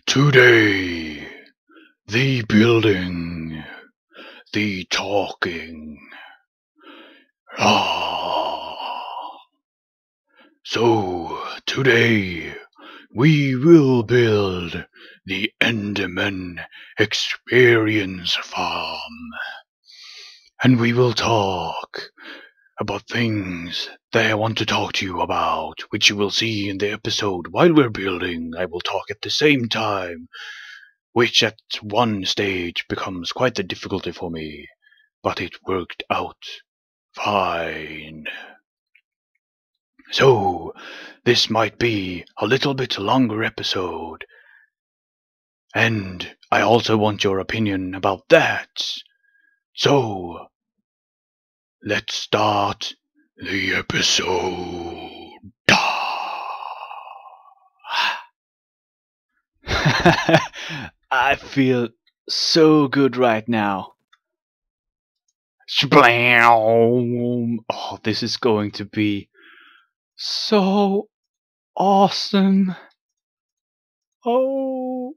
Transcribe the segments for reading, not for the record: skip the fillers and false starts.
Today, the building, the talking. Ah. So, today, we will build the Endermen Experience Farm. And we will talk about things that I want to talk to you about, which you will see in the episode while we're building. I will talk at the same time, which at one stage becomes quite a difficulty for me, but it worked out fine. So, this might be a little bit longer episode, and I also want your opinion about that. So, let's start the episode. I feel so good right now. Splam! Oh, this is going to be so awesome. Oh.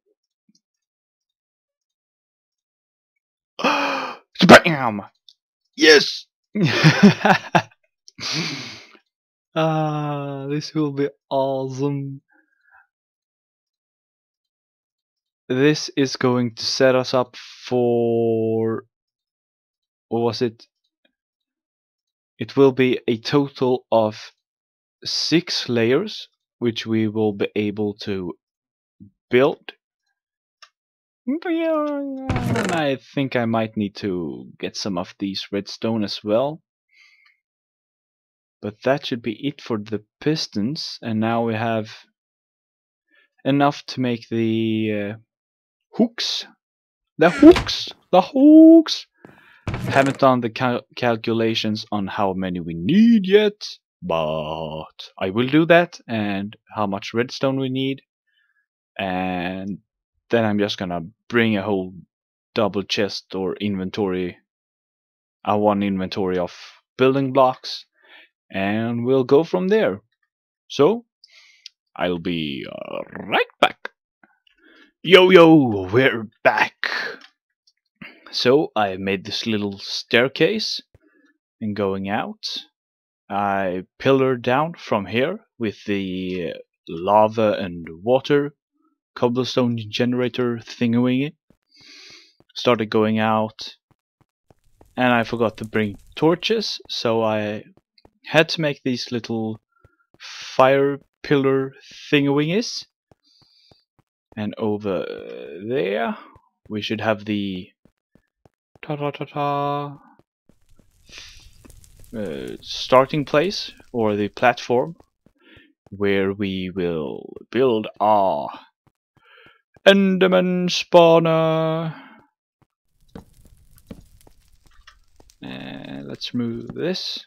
Spam! Yes! This will be awesome. This is going to set us up for... what was it? It will be a total of 6 layers, which we will be able to build. And I think I might need to get some of these redstone as well. But that should be it for the pistons, and now we have enough to make the hooks. The hooks! Haven't done the calculations on how many we need yet, but I will do that, and how much redstone we need. And then I'm just gonna bring a whole double chest or inventory, one inventory of building blocks, and we'll go from there. So, I'll be right back. Yo, we're back. So, I made this little staircase, and going out, I pillared down from here with the lava and water cobblestone generator thingy. Started going out, and I forgot to bring torches, so I had to make these little fire pillar thingy. And over there we should have the starting place, or the platform, where we will build our Enderman spawner. And let's remove this.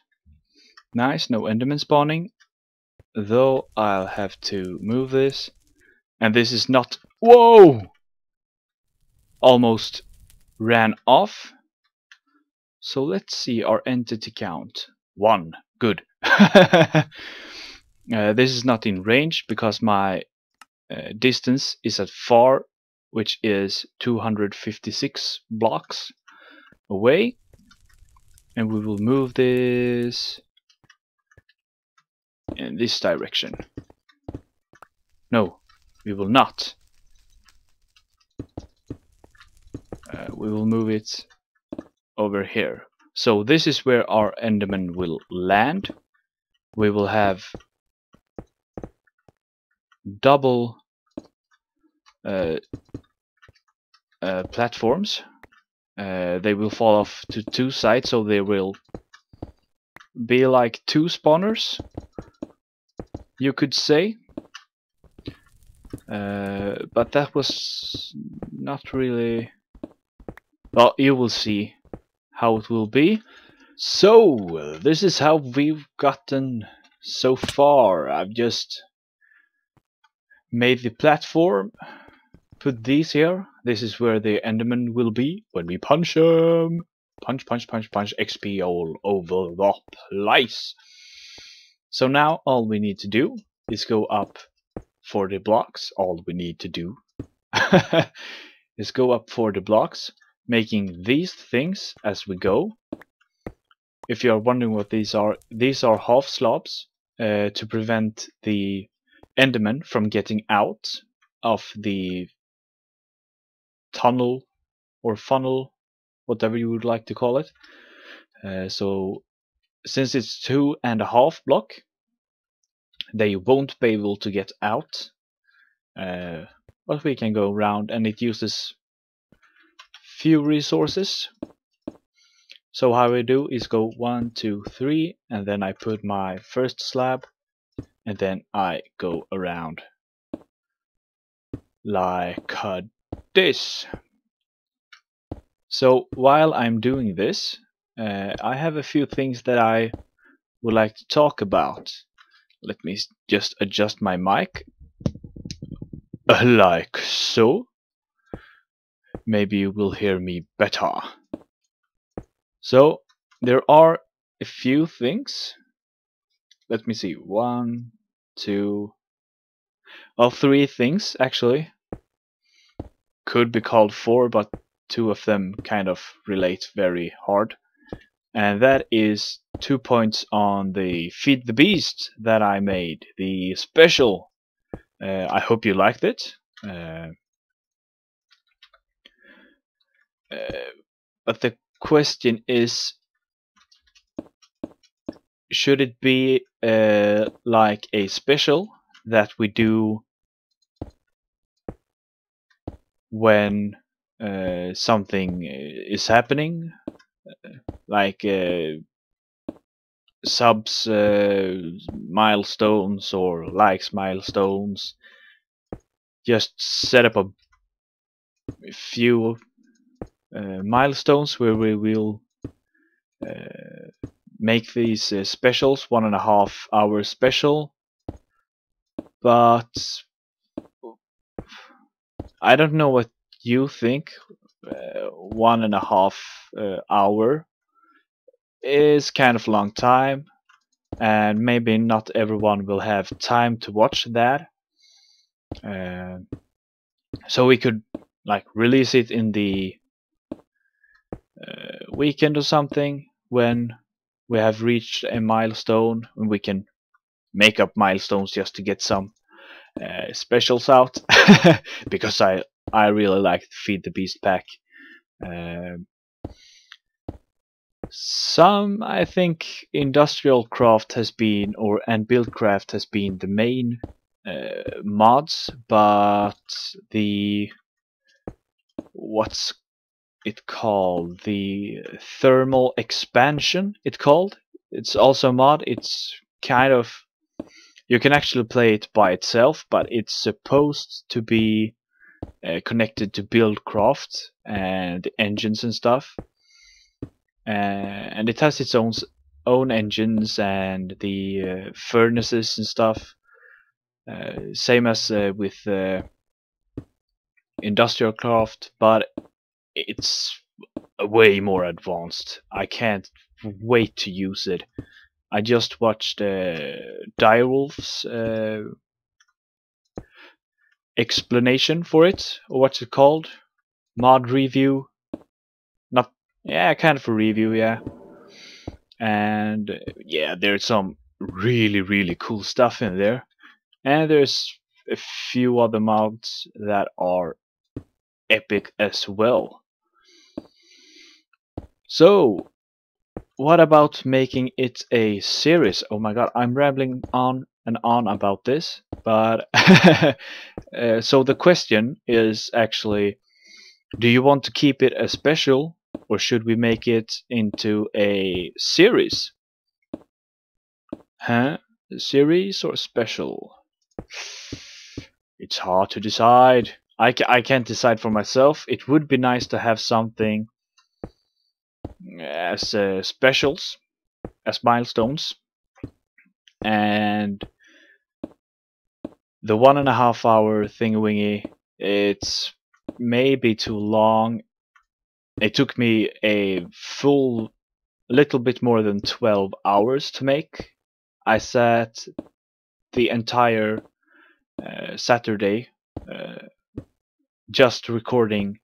Nice, no Enderman spawning. Though I'll have to move this. And this is not... Whoa! Almost ran off. So let's see our entity count. 1. Good. This is not in range because my distance is at far, which is 256 blocks away. And we will move this in this direction. No, we will not. We will move it over here. So this is where our Enderman will land. We will have double platforms. They will fall off to 2 sides, so they will be like 2 spawners, you could say. But that was not really... Well, you will see how it will be. So, this is how we've gotten so far. I've just made the platform, put these here. This is where the Enderman will be when we punch him. Punch, XP all over the place. So now all we need to do is go up 40 blocks. All we need to do is go up for the blocks, making these things as we go. If you are wondering what these are half slabs to prevent the Endermen from getting out of the tunnel or funnel, whatever you would like to call it. So since it's 2.5 block, they won't be able to get out. But we can go around, and it uses few resources. So how I do is go 1, 2, 3, and then I put my first slab, and then I go around like this. So while I'm doing this, I have a few things that I would like to talk about. Let me just adjust my mic like so. Maybe you will hear me better. So there are a few things. Let me see. 1, 2, well, 3 things actually. Could be called 4, but 2 of them kind of relate very hard. And that is 2 points on the Feed the Beast that I made, the special. I hope you liked it. But the question is, should it be like a special that we do when something is happening, like subs milestones or likes milestones? Just set up a few milestones where we will make these specials, 1.5 hour special. But I don't know what you think. 1.5 hour is kind of a long time, and maybe not everyone will have time to watch that. So we could like release it in the weekend or something when we have reached a milestone, and we can make up milestones just to get some specials out. Because I really like to Feed the Beast pack. Some, I think, industrial craft has been, and buildcraft has been the main mods, but the what's it called, the thermal expansion it's also a mod. It's kind of, you can actually play it by itself, but it's supposed to be connected to buildcraft and engines and stuff. And it has its own engines and the furnaces and stuff. Same as with industrial craft, but it's way more advanced. I can't wait to use it. I just watched Direwolf's explanation for it, or what's it called? Mod review. Not, yeah, kind of a review, yeah. And yeah, there's some really cool stuff in there. And there's a few other mods that are epic as well. So, what about making it a series? Oh my god, I'm rambling on and on about this, but so the question is actually, do you want to keep it a special, or should we make it into a series? Huh? Series or special? It's hard to decide. I can't decide for myself. It would be nice to have something as specials, as milestones, and the 1.5 hour thingy, it's maybe too long. It took me a little bit more than 12 hours to make. I sat the entire Saturday just recording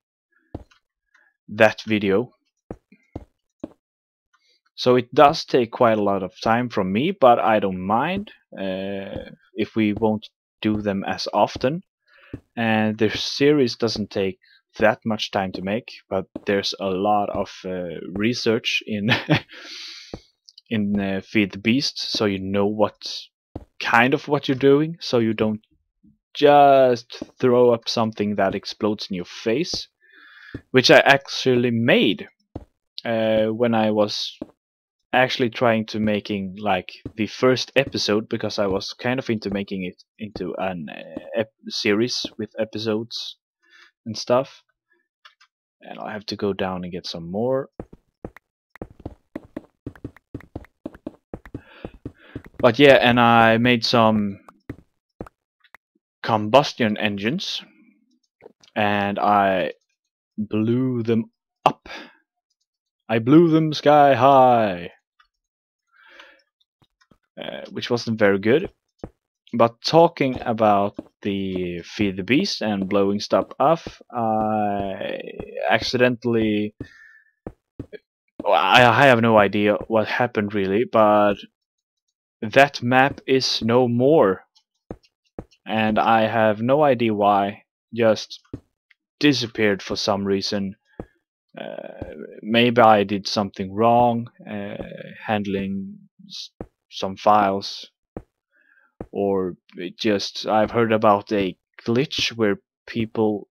that video. So it does take quite a lot of time from me, but I don't mind if we won't do them as often. And the series doesn't take that much time to make, but there's a lot of research in in Feed the Beast, so you know what you're doing, so you don't just throw up something that explodes in your face, which I actually made when I was actually trying to making like the first episode, because I was kind of into making it into an series with episodes and stuff. And I have to go down and get some more. But yeah, and I made some combustion engines and I blew them up. I blew them sky high, which wasn't very good. But talking about the Feed the Beast and blowing stuff up, I accidentally. Well, I have no idea what happened really, but that map is no more. And I have no idea why. Just disappeared for some reason. Maybe I did something wrong handling some files, or it just I've heard about a glitch where people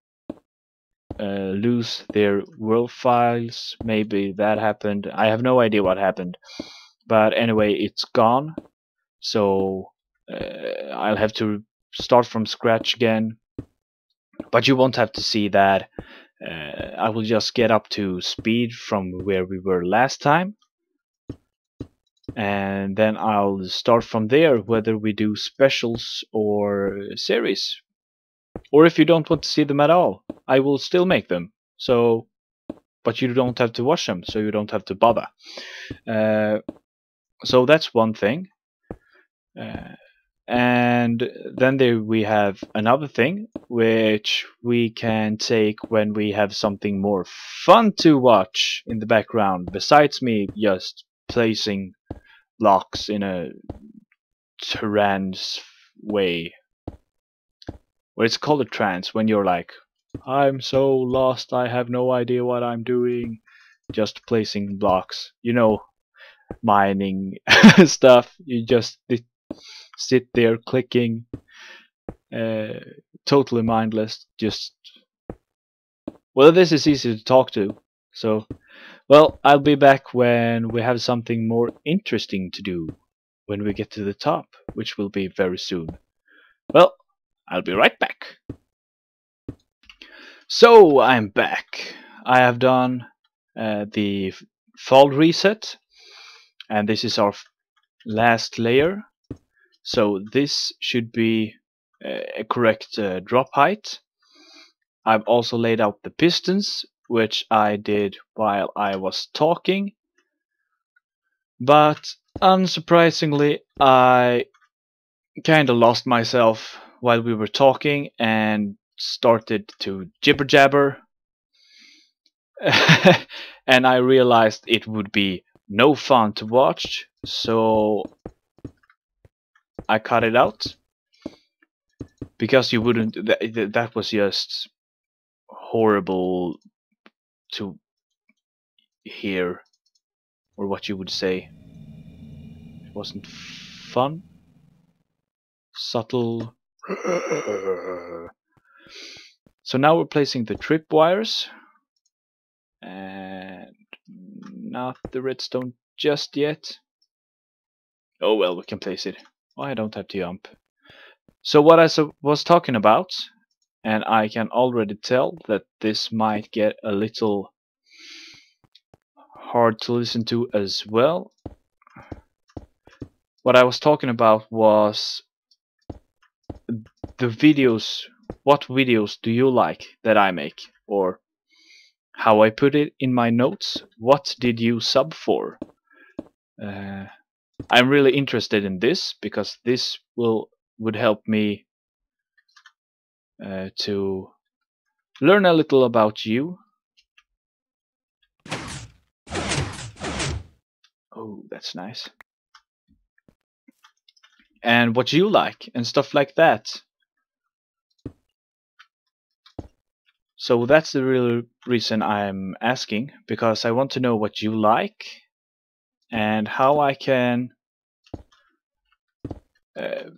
lose their world files. Maybe that happened. I have no idea what happened, but anyway, it's gone. So I'll have to start from scratch again. But you won't have to see that. I will just get up to speed from where we were last time, and then I'll start from there, whether we do specials or series. Or if you don't want to see them at all, I will still make them. So, but you don't have to watch them, so you don't have to bother. So that's one thing. And then we have another thing which we can take when we have something more fun to watch in the background, besides me just placing blocks in a trance way. Well, it's called a trance when you're like, I'm so lost, I have no idea what I'm doing. Just placing blocks. You know, mining stuff. You just sit there clicking, totally mindless. Just, well, this is easy to talk to. So, well, I'll be back when we have something more interesting to do, when we get to the top, which will be very soon. Well, I'll be right back. So, I'm back. I have done the fall reset, and this is our last layer. So this should be a correct drop height. I've also laid out the pistons, which I did while I was talking. But unsurprisingly, I kinda lost myself while we were talking and started to jibber jabber. And I realized it would be no fun to watch, so I cut it out. Because you wouldn't, that was just horrible to hear, or what you would say. It wasn't fun. Subtle. So now we're placing the tripwires, and not the redstone just yet. Oh well, we can place it. Oh, I don't have to jump. So what I was talking about, and I can already tell that this might get a little hard to listen to as well. What I was talking about was the videos. What videos do you like that I make? Or how I put it in my notes, what did you sub for? I'm really interested in this, because this would help me to learn a little about you. Oh, that's nice. And what you like and stuff like that. So that's the real reason I'm asking, because I want to know what you like and how I can uh,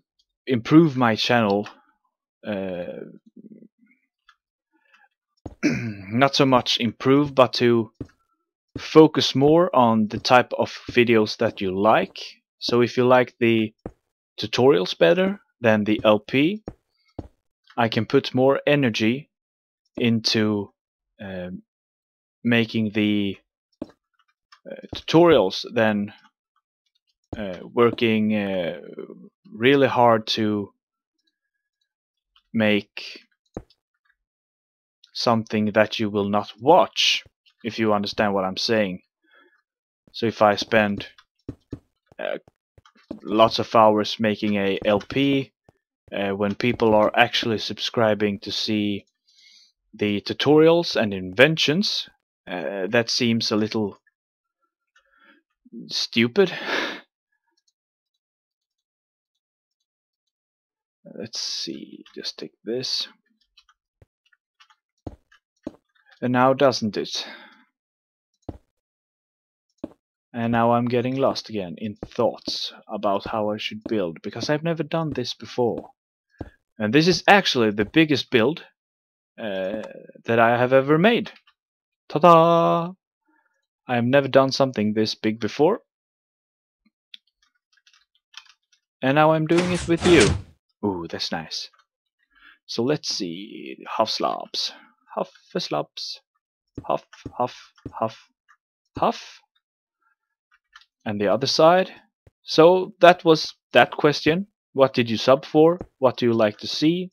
improve my channel. Not so much improve, but to focus more on the type of videos that you like. So if you like the tutorials better than the LP, I can put more energy into making the tutorials than working really hard to make something that you will not watch, if you understand what I'm saying. So if I spend lots of hours making a LP, when people are actually subscribing to see the tutorials and inventions, that seems a little stupid. Let's see, just take this. And now doesn't it? And now I'm getting lost again in thoughts about how I should build, because I've never done this before. And this is actually the biggest build that I have ever made. Ta-da! I have never done something this big before. And now I'm doing it with you. Ooh, that's nice. So let's see. Huff slobs. Huff slobs. Huff, huff, huff, huff. And the other side. So that was that question. What did you sub for? What do you like to see?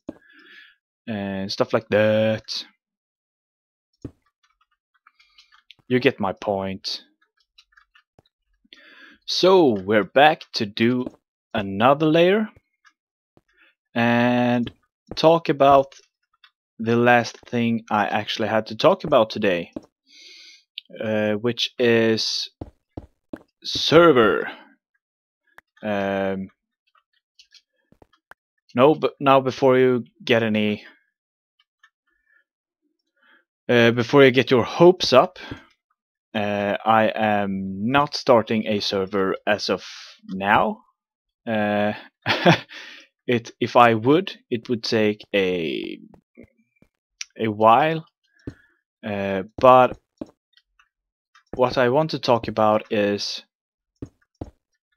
And stuff like that. You get my point. So we're back to do another layer and talk about the last thing I actually had to talk about today, which is server. No, but now before you get any, before you get your hopes up, I am not starting a server as of now. If I would, it would take a while. But what I want to talk about is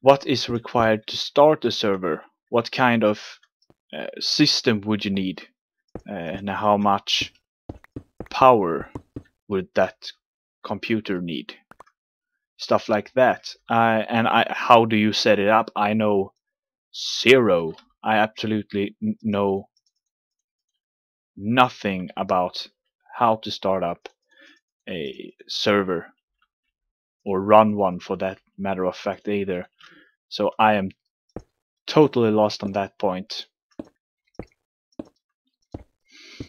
what is required to start a server. What kind of system would you need, and how much power would that computer need? Stuff like that. How do you set it up? I know zero. I absolutely know nothing about how to start up a server, or run one for that matter of fact either. So I am totally lost on that point.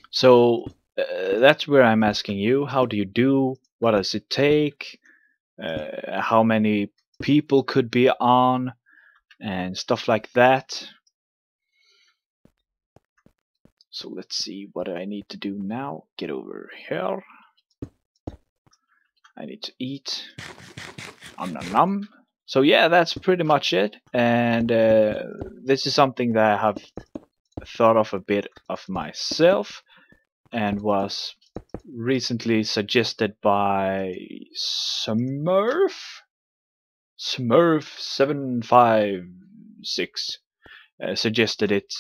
So that's where I'm asking you, how do you do? What does it take? How many people could be on? And stuff like that. So let's see what I need to do now. Get over here. I need to eat. Nom nom nom. So yeah, that's pretty much it. And this is something that I have thought of a bit of myself, and was recently suggested by Smurf756. Suggested it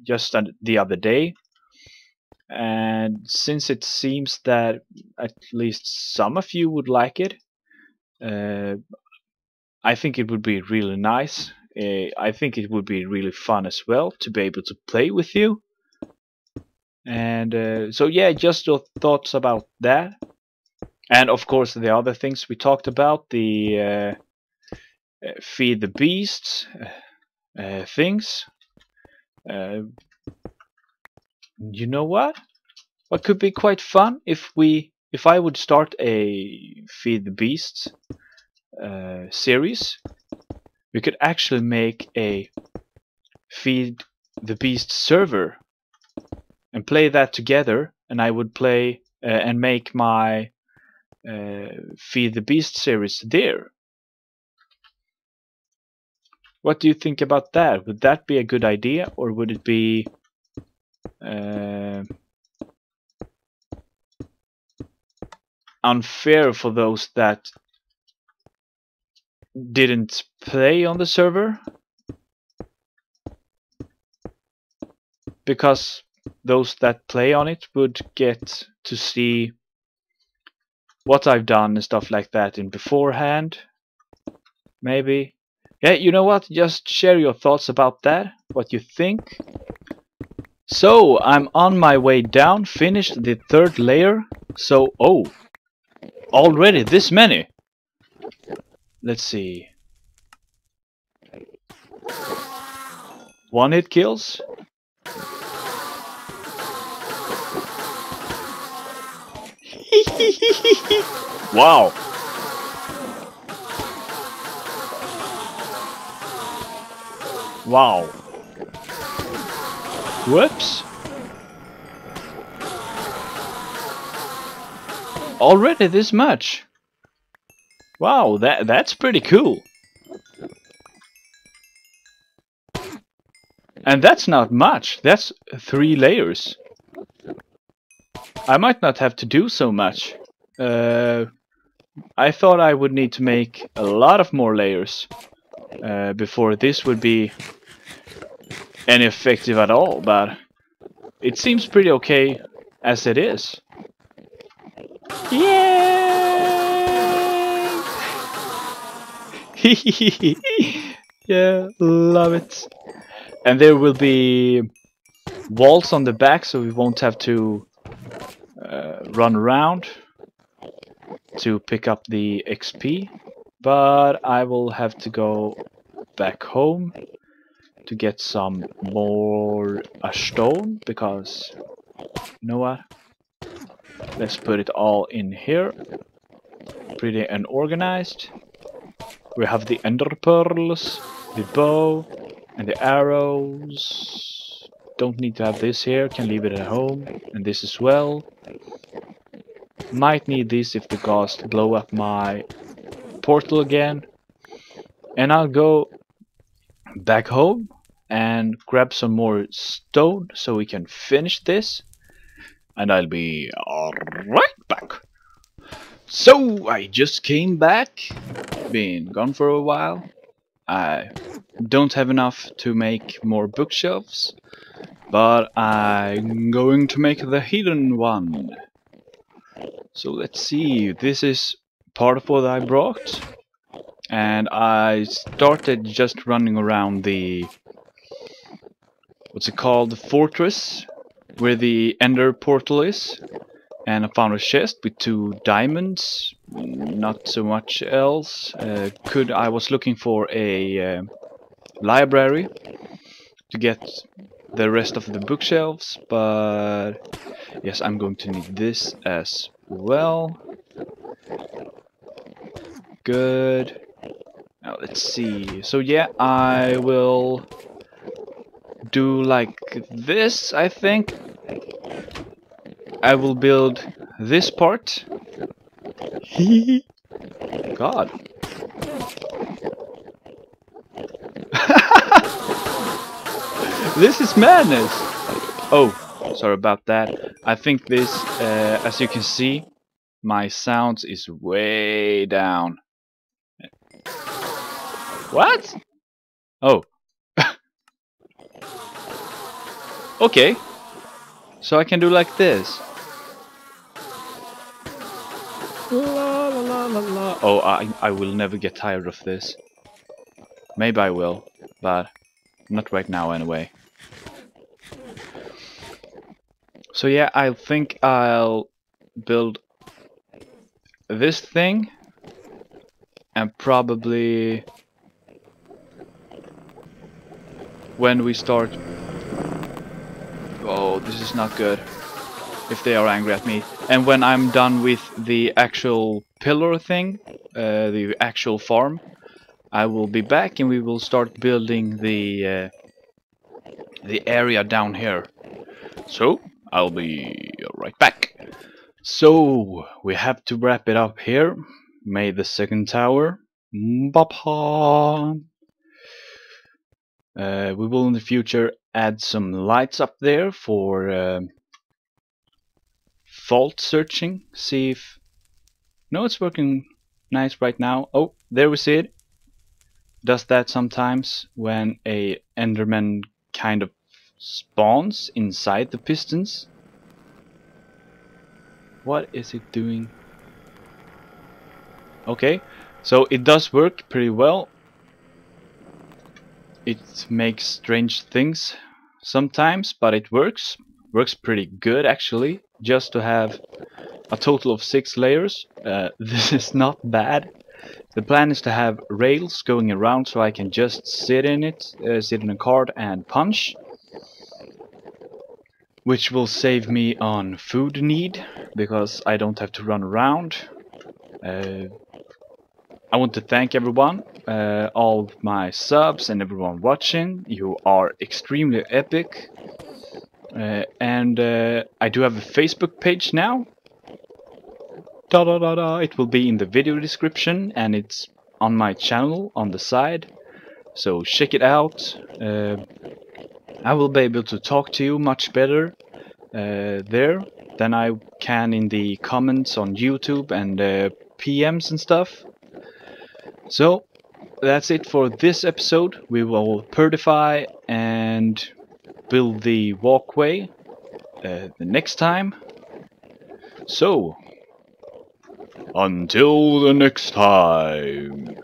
just the other day. And since it seems that at least some of you would like it, I think it would be really nice. I think it would be really fun as well to be able to play with you. And so yeah, just your thoughts about that. And of course the other things we talked about, the feed the beasts things. You know what? what could be quite fun if I would start a Feed the Beasts series, we could actually make a Feed the Beast server and play that together, and I would play and make my Feed the Beast series there. What do you think about that? Would that be a good idea, or would it be unfair for those that didn't play on the server? Because those that play on it would get to see what I've done and stuff like that in beforehand. Maybe. Yeah, you know what? Just share your thoughts about that. What you think. So, I'm on my way down, finished the 3rd layer. So, oh, already this many. Let's see. 1 hit kills. Wow. Wow. Whoops. Already this much. Wow, that's pretty cool. And that's not much. That's 3 layers. I might not have to do so much. I thought I would need to make a lot of more layers before this would be any effective at all, but it seems pretty okay as it is. Yay! Yeah, love it. And there will be walls on the back, so we won't have to run around to pick up the XP. But I will have to go back home to get some more stone, because you know what? Let's put it all in here. Pretty unorganized. We have the ender pearls, the bow, and the arrows. Don't need to have this here, can leave it at home. And this as well. Might need this if the ghosts blow up my portal again. And I'll go back home and grab some more stone so we can finish this. And I'll be right back. So I just came back. Been gone for a while. I don't have enough to make more bookshelves, but I'm going to make the hidden one. So let's see. This is part of what I brought. And I started just running around the, what's it called, the fortress, where the ender portal is. And I found a chest with 2 diamonds, not so much else. I was looking for a library to get the rest of the bookshelves, but yes, I'm going to need this as well. Good. Now let's see. So yeah, I will do like this, I think. I will build this part. God. This is madness. Oh, sorry about that. I think this, as you can see, my sounds is way down. What? Oh. Okay. So I can do like this. La, la, la, la, la. Oh, I will never get tired of this. Maybe I will, but not right now anyway. So yeah, I think I'll build this thing and probably when we start... Oh, this is not good. if they are angry at me. And when I'm done with the actual pillar thing, the actual farm, I will be back and we will start building the area down here. So I'll be right back. So we have to wrap it up here. Made the second tower. Bapa. We will in the future add some lights up there for fault searching. See if... No, it's working nice right now. Oh, there we see it. Does that sometimes when a Enderman kind of spawns inside the pistons. What is it doing? Okay, so it does work pretty well. It makes strange things sometimes, but it works. Works pretty good actually, just to have a total of 6 layers. This is not bad. The plan is to have rails going around so I can just sit in it, sit in a cart and punch. Which will save me on food need, because I don't have to run around. I want to thank everyone, all my subs and everyone watching. You are extremely epic. And I do have a Facebook page now. Da da da da. It will be in the video description and it's on my channel on the side. So check it out. I will be able to talk to you much better there than I can in the comments on YouTube and PMs and stuff. So that's it for this episode. We will purify and build the walkway the next time. So until the next time.